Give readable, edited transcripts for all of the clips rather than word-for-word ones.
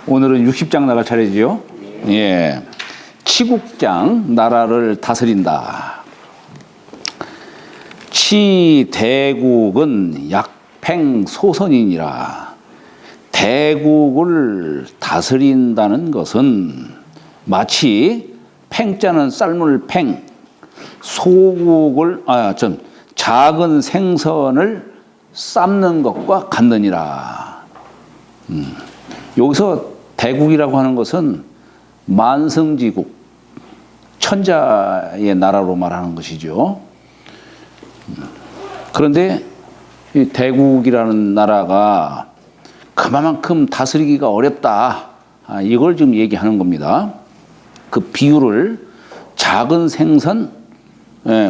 오늘은 60장 나갈 차례지요. 예. 치국장, 나라를 다스린다. 치대국은 약팽소선이니라. 대국을 다스린다는 것은 마치 팽자는 쌀물 팽, 소국을 작은 생선을 삶는 것과 같느니라. 여기서 대국이라고 하는 것은 만성지국, 천자의 나라로 말하는 것이죠. 그런데 이 대국이라는 나라가 그만큼 다스리기가 어렵다. 이걸 지금 얘기하는 겁니다. 그 비유를 작은 생선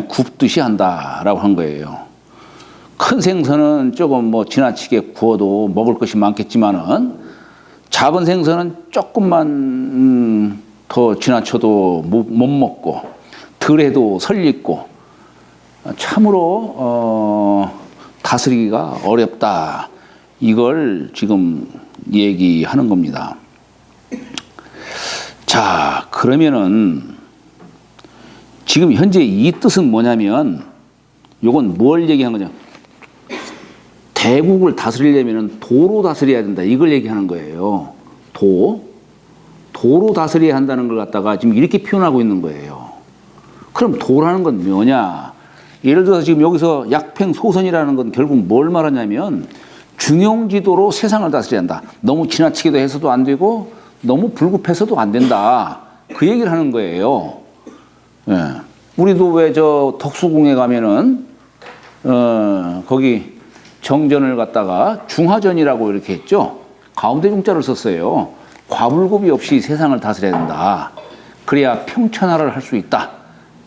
굽듯이 한다라고 한 거예요. 큰 생선은 조금 지나치게 구워도 먹을 것이 많겠지만은 작은 생선은 조금만 더 지나쳐도 못 먹고 덜 해도 설익고 참으로 다스리기가 어렵다. 이걸 지금 얘기하는 겁니다. 자, 그러면은 지금 현재 이 뜻은 뭐냐면 요건 뭘 얘기하는 거냐? 대국을 다스리려면 도로 다스려야 된다. 이걸 얘기하는 거예요. 도로 다스려야 한다는 걸 갖다가 지금 이렇게 표현하고 있는 거예요. 그럼 도라는 건 뭐냐? 예를 들어서 지금 여기서 약팽소선이라는 건 결국 뭘 말하냐면 중용지도로 세상을 다스려야 한다. 너무 지나치게도 해서도 안 되고 너무 불급해서도 안 된다. 그 얘기를 하는 거예요. 예. 우리도 왜 저 덕수궁에 가면은 거기 정전을 갖다가 중화전이라고 이렇게 했죠. 가운데 중자를 썼어요. 과불급이 없이 세상을 다스려야 된다. 그래야 평천하를 할 수 있다.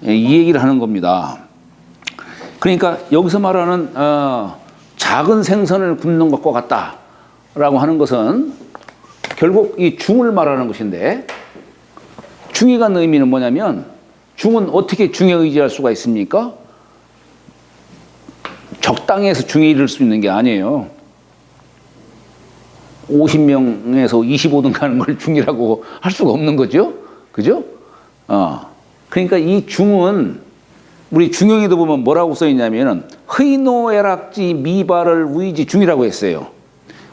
이 얘기를 하는 겁니다. 그러니까 여기서 말하는 작은 생선을 굽는 것과 같다라고 하는 것은 결국 이 중을 말하는 것인데, 중에 간 의미는 뭐냐면 중은 어떻게 중에 의지할 수가 있습니까? 적당히 해서 중에 이를 수 있는 게 아니에요. 50명에서 25등 가는 걸 중이라고 할 수가 없는 거죠. 그죠? 그러니까 이 중은 우리 중용에도 보면 뭐라고 써 있냐면은 흐이노애락지 미발을 우이지 중이라고 했어요.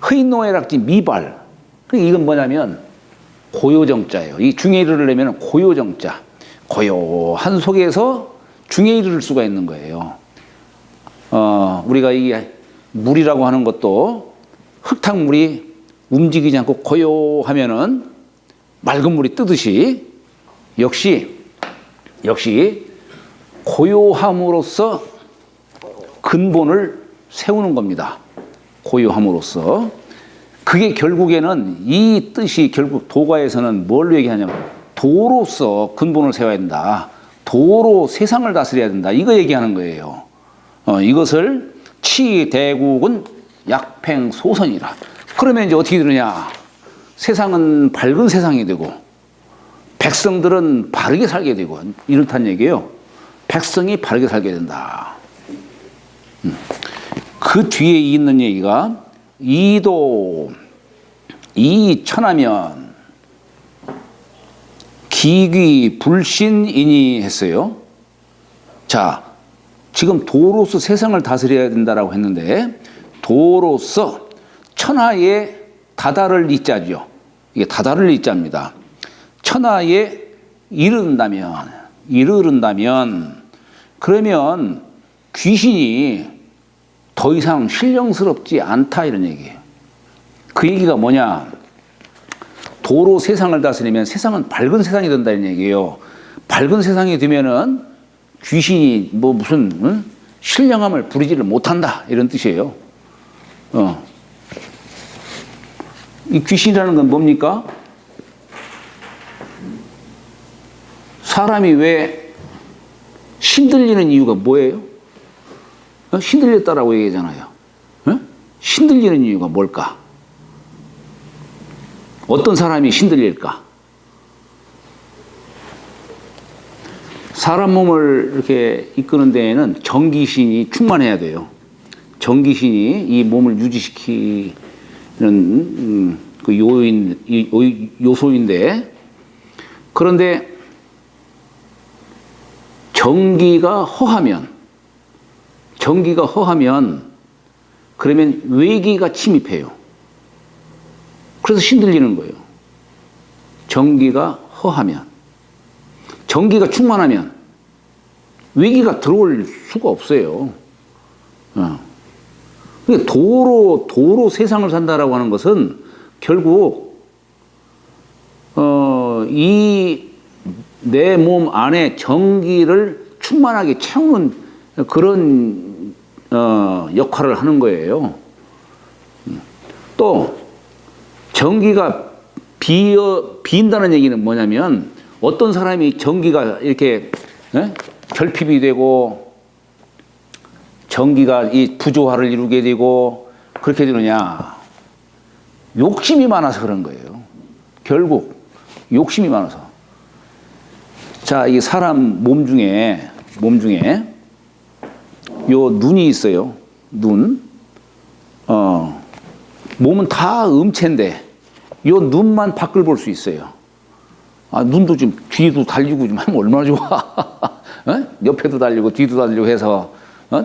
흐이노애락지 미발. 그러니까 이건 뭐냐면 고요정자예요. 이 중에 이르려면 고요정자. 고요한 속에서 중에 이를 수가 있는 거예요. 우리가 이 물이라고 하는 것도 흙탕물이 움직이지 않고 고요하면은 맑은 물이 뜨듯이 역시 고요함으로써 근본을 세우는 겁니다. 고요함으로써. 그게 결국에는 이 뜻이 결국 도가에서는 뭘 얘기하냐면 도로서 근본을 세워야 된다. 도로 세상을 다스려야 된다. 이거 얘기하는 거예요. 이것을 치대국은 약팽소선이라. 그러면 이제 어떻게 되느냐? 세상은 밝은 세상이 되고 백성들은 바르게 살게 되고 이렇다는 얘기예요. 백성이 바르게 살게 된다. 그 뒤에 있는 얘기가 이천하면 기귀 불신이니 했어요. 자, 지금 도로서 세상을 다스려야 된다라고 했는데 도로서 천하에 다다를 이자죠. 이게 다다를 이자입니다. 천하에 이른다면 그러면 귀신이 더 이상 신령스럽지 않다 이런 얘기예요. 그 얘기가 뭐냐? 도로 세상을 다스리면 세상은 밝은 세상이 된다 이런 얘기예요. 밝은 세상이 되면은 귀신이 무슨 신령함을 부리지를 못한다 이런 뜻이에요. 이 귀신이라는 건 뭡니까? 사람이 왜 신들리는 이유가 뭐예요? 신들렸다라고 얘기하잖아요. 신들리는 이유가 뭘까? 어떤 사람이 신들릴까? 사람 몸을 이렇게 이끄는 데에는 정귀신이 충만해야 돼요. 정귀신이 이 몸을 유지시키는 그 요소인데, 그런데 정기가 허하면 그러면 외기가 침입해요. 그래서 신들리는 거예요. 정기가 허하면, 정기가 충만하면 외기가 들어올 수가 없어요. 도로 세상을 산다라고 하는 것은 결국 이 내 몸 안에 정기를 충만하게 채우는 그런 역할을 하는 거예요. 또 전기가 빈다는 얘기는 뭐냐면, 어떤 사람이 전기가 이렇게 결핍이 되고 전기가 이 부조화를 이루게 되고 그렇게 되느냐? 욕심이 많아서 그런 거예요. 결국 욕심이 많아서. 자, 이 사람 몸 중에 요 눈이 있어요. 눈. 몸은 다 음체인데 요 눈만 밖을 볼 수 있어요. 눈도 좀 뒤도 달리고 좀 하면 얼마나 좋아. 옆에도 달리고 뒤도 달리고 해서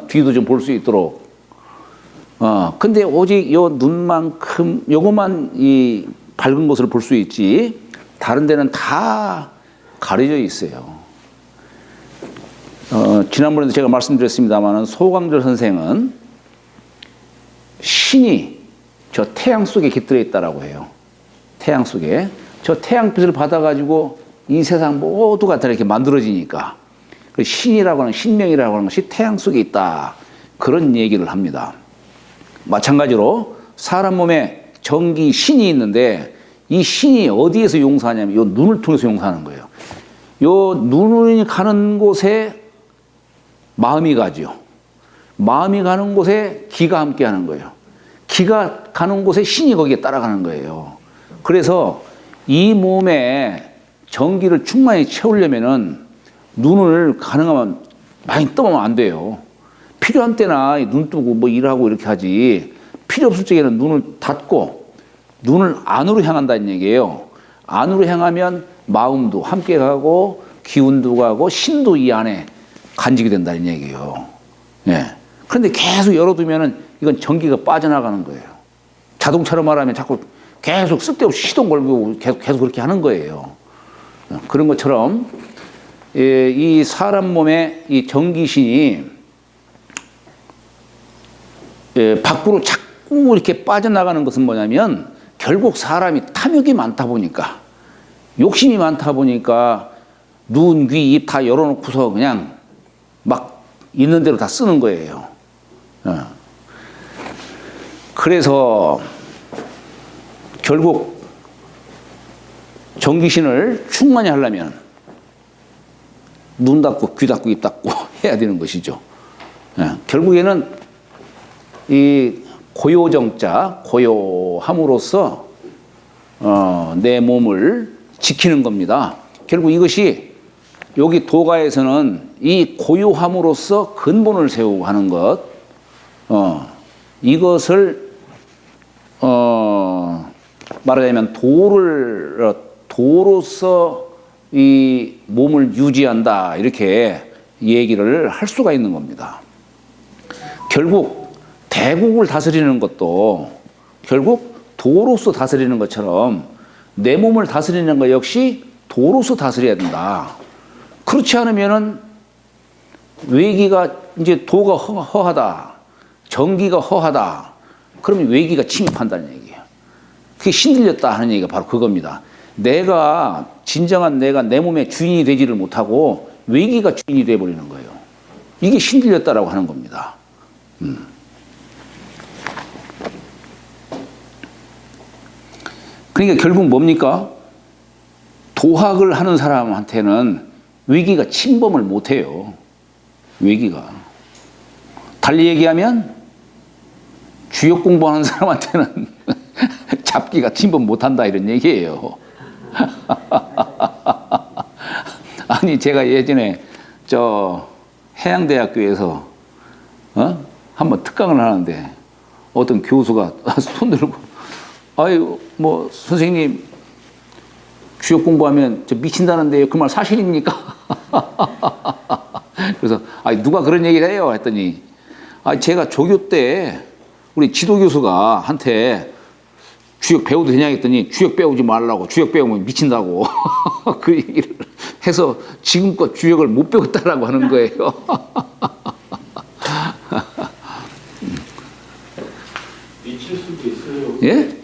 뒤도 좀 볼 수 있도록. 근데 오직 요 눈만큼 요것만 이 밝은 것을 볼 수 있지, 다른 데는 다 가려져 있어요. 지난번에도 제가 말씀드렸습니다만, 소강절 선생은 신이 저 태양 속에 깃들어 있다라고 해요. 태양 속에. 저 태양빛을 받아가지고 이 세상 모두가 다 이렇게 만들어지니까 신이라고 하는, 신명이라고 하는 것이 태양 속에 있다. 그런 얘기를 합니다. 마찬가지로 사람 몸에 정기 신이 있는데, 이 신이 어디에서 용사하냐면 요 눈을 통해서 용사하는 거예요. 요 눈이 가는 곳에 마음이 가죠. 마음이 가는 곳에 기가 함께 하는 거예요. 기가 가는 곳에 신이 거기에 따라가는 거예요. 그래서 이 몸에 전기를 충만히 채우려면은 눈을 가능하면 많이 떠면 안 돼요. 필요한 때나 눈 뜨고 뭐 일하고 이렇게 하지, 필요 없을 적에는 눈을 닫고 눈을 안으로 향한다는 얘기예요. 안으로 향하면 마음도 함께 가고 기운도 가고 신도 이 안에 간직이 된다는 얘기예요. 예. 그런데 계속 열어두면은 이건 전기가 빠져나가는 거예요. 자동차로 말하면 자꾸 계속 쓸데없이 시동 걸고 계속 그렇게 하는 거예요. 그런 것처럼 이 사람 몸에 이 전기신이 밖으로 자꾸 이렇게 빠져나가는 것은 뭐냐면, 결국 사람이 탐욕이 많다 보니까, 욕심이 많다 보니까 눈, 귀, 입 다 열어놓고서 그냥 막 있는 대로 다 쓰는 거예요. 그래서 결국 전기신을 충만히 하려면 눈 닫고 귀 닫고 입 닫고 해야 되는 것이죠. 결국에는 이 고요정자, 고요함으로써 내 몸을 지키는 겁니다. 결국 이것이 여기 도가에서는 이 고요함으로써 근본을 세우고 하는 것, 이것을 말하자면 도로서 이 몸을 유지한다, 이렇게 얘기를 할 수가 있는 겁니다. 결국 대국을 다스리는 것도 결국 도로서 다스리는 것처럼 내 몸을 다스리는 것 역시 도로서 다스려야 된다. 그렇지 않으면은 외기가, 이제 도가 허하다, 정기가 허하다, 그러면 외기가 침입한다는 얘기예요. 그게 신들렸다 하는 얘기가 바로 그겁니다. 진정한 내가 내 몸의 주인이 되지를 못하고 외기가 주인이 되어버리는 거예요. 이게 신들렸다라고 하는 겁니다. 그러니까 결국 뭡니까? 도학을 하는 사람한테는 외기가 침범을 못해요. 외기가. 달리 얘기하면 주역 공부하는 사람한테는 잡기가 침범 못한다, 이런 얘기예요. 아니, 제가 예전에 해양대학교에서 한번 특강을 하는데 어떤 교수가 손 들고, 아유, 뭐 선생님 주역 공부하면 저 미친다는데 그 말 사실입니까? 그래서 누가 그런 얘기를 해요 했더니 제가 조교 때 우리 지도교수가 한테 주역 배워도 되냐 했더니 주역 배우지 말라고, 주역 배우면 미친다고 그 얘기를 해서 지금껏 주역을 못 배웠다라고 하는 거예요. 미칠 수도 있어요. 예?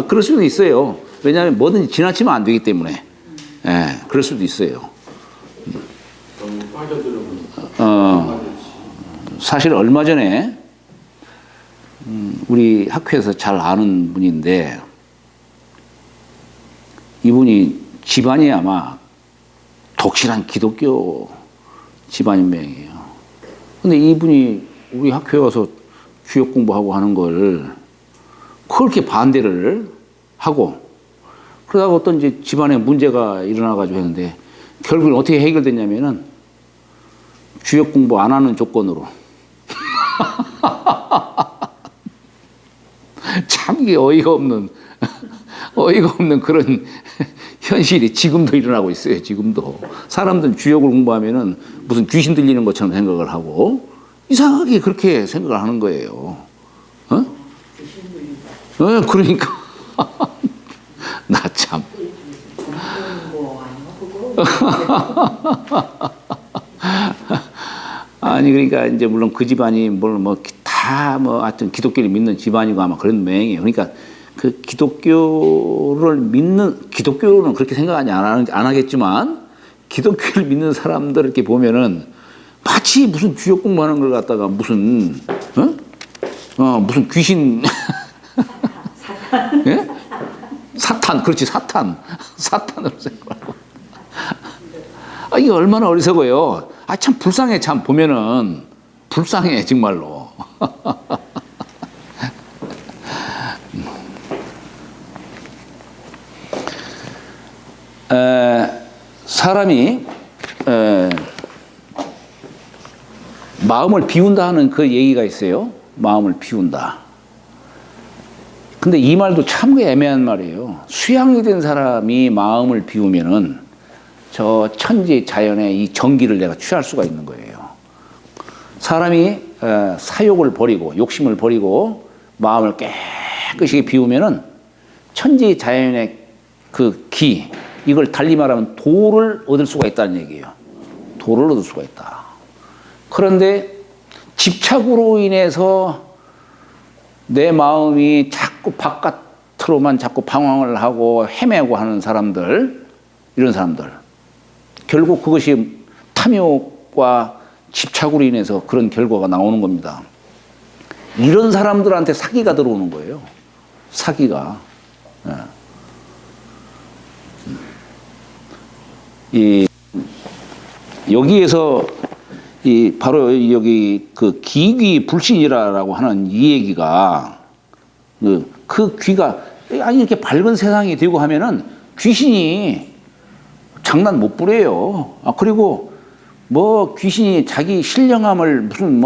그럴 수도 있어요. 왜냐하면 뭐든지 지나치면 안 되기 때문에. 예, 그럴 수도 있어요. 너무 빠져들어가면 사실 얼마 전에 우리 학교에서 잘 아는 분인데 이분이 집안이 아마 독실한 기독교 집안인 모양이에요. 근데 이분이 우리 학교에 와서 주역 공부하고 하는 걸 그렇게 반대를 하고 그러다가 어떤 이제 집안에 문제가 일어나가지고 했는데 결국은 어떻게 해결됐냐면은 주역 공부 안 하는 조건으로 참 이게 어이가 없는 그런 현실이 지금도 일어나고 있어요. 지금도 사람들은 주역을 공부하면은 무슨 귀신 들리는 것처럼 생각을 하고 이상하게 그렇게 생각을 하는 거예요. 그러니까 나 참. 아니 그러니까 이제 물론 그 집안이 하여튼 기독교를 믿는 집안이고 아마 그런 모양이에요. 그러니까 그 기독교는 그렇게 생각 안 하겠지만 기독교를 믿는 사람들 이렇게 보면은 마치 무슨 주역 공부하는 걸 갖다가 무슨 무슨 귀신 예? 사탄 그렇지 사탄으로 생각하고 이게 얼마나 어리석어요. 참 불쌍해. 참 보면은 불쌍해 정말로. 사람이 마음을 비운다 하는 그 얘기가 있어요. 마음을 비운다. 근데 이 말도 참 애매한 말이에요. 수양이 된 사람이 마음을 비우면은 저 천지 자연의 이 정기를 내가 취할 수가 있는 거예요. 사람이 사욕을 버리고 욕심을 버리고 마음을 깨끗이 비우면은 천지 자연의 그 기, 이걸 달리 말하면 도를 얻을 수가 있다는 얘기예요. 도를 얻을 수가 있다. 그런데 집착으로 인해서 내 마음이 자꾸 바깥으로만 자꾸 방황을 하고 헤매고 하는 사람들, 이런 사람들, 결국 그것이 탐욕과 집착으로 인해서 그런 결과가 나오는 겁니다. 이런 사람들한테 사기가 들어오는 거예요. 사기가. 여기에서 바로 여기 그 기귀불신이라고 하는 이 얘기가 그 귀가 이렇게 밝은 세상이 되고 하면은 귀신이 장난 못 부려요. 그리고 뭐 귀신이 자기 신령함을 무슨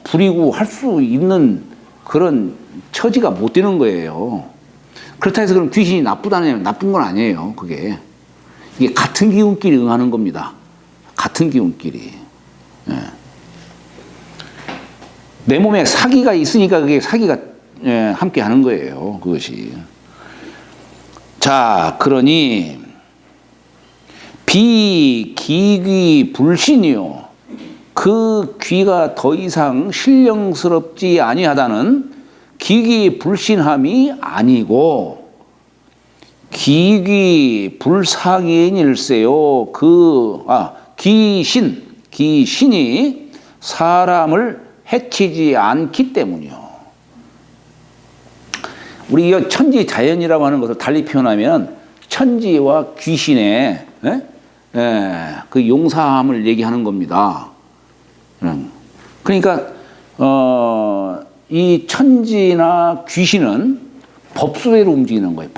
부리고 할 수 있는 그런 처지가 못 되는 거예요. 그렇다 해서 그럼 귀신이 나쁘다는 나쁜 건 아니에요. 그게 이게 같은 기운끼리 응하는 겁니다. 같은 기운끼리. 내 몸에 사기가 있으니까 그게 사기가 함께 하는 거예요. 그것이. 자, 그러니 비기귀불신이요. 그 귀가 더 이상 신령스럽지 아니하다는 기귀불신함이 아니고 기귀불상인일세요. 귀신이 사람을 해치지 않기 때문이요. 우리 이 천지 자연이라고 하는 것을 달리 표현하면 천지와 귀신의 그 용사함을 얘기하는 겁니다. 그러니까 이 천지나 귀신은 법수대로 움직이는 거예요.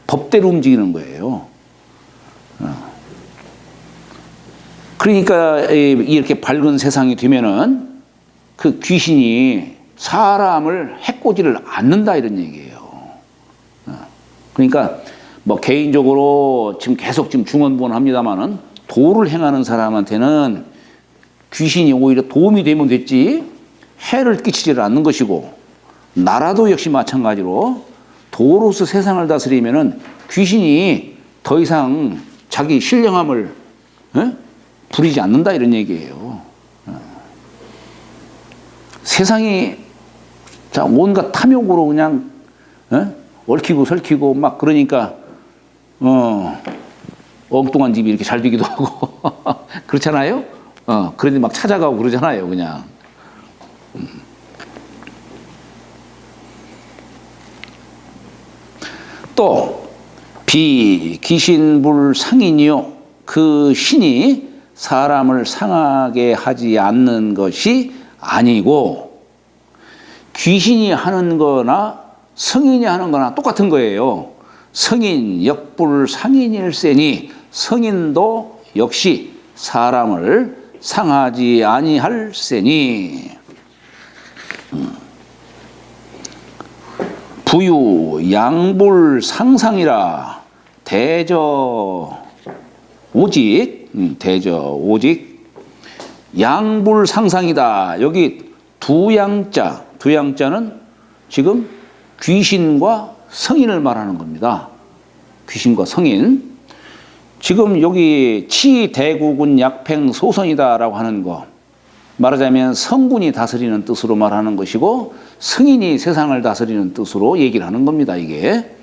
법대로 움직이는 거예요. 그러니까 이렇게 밝은 세상이 되면은 그 귀신이 사람을 해코지를 않는다 이런 얘기예요. 그러니까 뭐 개인적으로 지금 계속 지금 중언부언합니다마는 도를 행하는 사람한테는 귀신이 오히려 도움이 되면 됐지 해를 끼치지를 않는 것이고, 나라도 역시 마찬가지로 도로서 세상을 다스리면은 귀신이 더 이상 자기 신령함을 부리지 않는다 이런 얘기예요. 세상이 자 온갖 탐욕으로 그냥 얽히고 설키고 막 그러니까 엉뚱한 집이 이렇게 잘 되기도 하고 그렇잖아요. 그런데 막 찾아가고 그러잖아요, 그냥. 또 비귀신불 상인이요, 그 신이 사람을 상하게 하지 않는 것이 아니고 귀신이 하는 거나 성인이 하는 거나 똑같은 거예요. 성인 역불 상인일세니 성인도 역시 사람을 상하지 아니할세니 부유 양불 상상이라 대저 오직 양불 상상이다. 여기 두 양자는 지금 귀신과 성인을 말하는 겁니다. 귀신과 성인. 지금 여기 치대국은 약팽소선이다라고 하는 거, 말하자면 성군이 다스리는 뜻으로 말하는 것이고 성인이 세상을 다스리는 뜻으로 얘기를 하는 겁니다, 이게.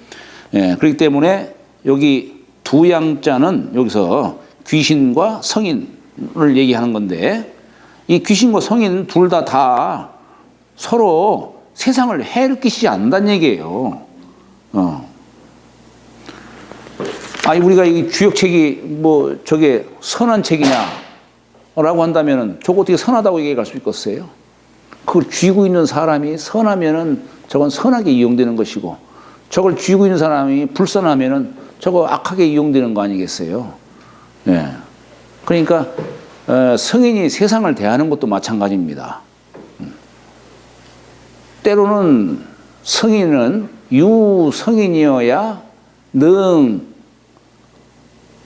예, 그렇기 때문에 여기 두 양자는 여기서 귀신과 성인을 얘기하는 건데, 이 귀신과 성인 둘 다 서로 세상을 해를 끼치지 않는다는 얘기예요. 아니, 우리가 이 주역책이 뭐 저게 선한 책이냐라고 한다면은 저거 어떻게 선하다고 얘기할 수 있겠어요? 그걸 쥐고 있는 사람이 선하면은 저건 선하게 이용되는 것이고, 저걸 쥐고 있는 사람이 불선하면은 저거 악하게 이용되는 거 아니겠어요? 예. 그러니까 성인이 세상을 대하는 것도 마찬가지입니다. 때로는 성인은 유성인이어야 능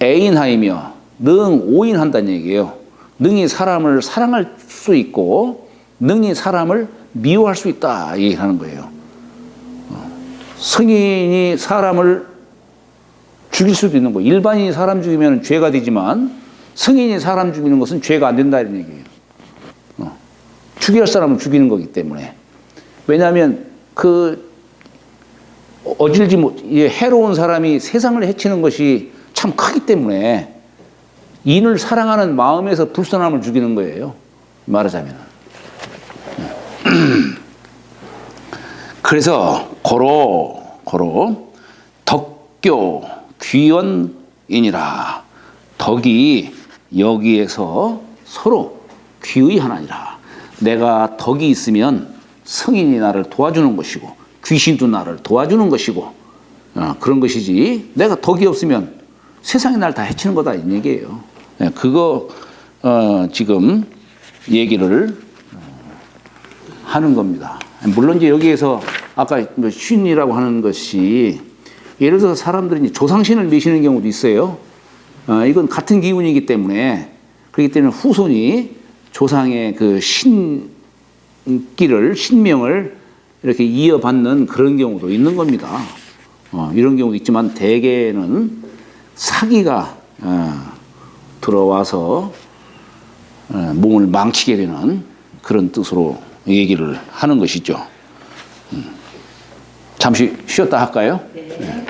애인하이며 능 오인한다는 얘기예요. 능이 사람을 사랑할 수 있고 능이 사람을 미워할 수 있다 얘기하는 거예요. 성인이 사람을 죽일 수도 있는 거예요. 일반인이 사람 죽이면 죄가 되지만 성인이 사람 죽이는 것은 죄가 안 된다 이런 얘기예요. 죽일 사람을 죽이는 거기 때문에. 왜냐하면 그 어질지 못 해로운 사람이 세상을 해치는 것이 참 크기 때문에 인을 사랑하는 마음에서 불선함을 죽이는 거예요, 말하자면. 그래서 고로 덕교 귀원이니라. 덕이 여기에서 서로 귀의하나니라. 내가 덕이 있으면 성인이 나를 도와주는 것이고 귀신도 나를 도와주는 것이고 그런 것이지, 내가 덕이 없으면 세상이 날 다 해치는 거다 이 얘기예요. 그거 지금 얘기를 하는 겁니다. 물론 이제 여기에서 아까 신이라고 하는 것이, 예를 들어서 사람들이 조상신을 미시는 경우도 있어요. 이건 같은 기운이기 때문에, 그렇기 때문에 후손이 조상의 그 신명을 이렇게 이어받는 그런 경우도 있는 겁니다. 이런 경우도 있지만 대개는 사기가 들어와서 몸을 망치게 되는 그런 뜻으로 얘기를 하는 것이죠. 잠시 쉬었다 할까요? 네.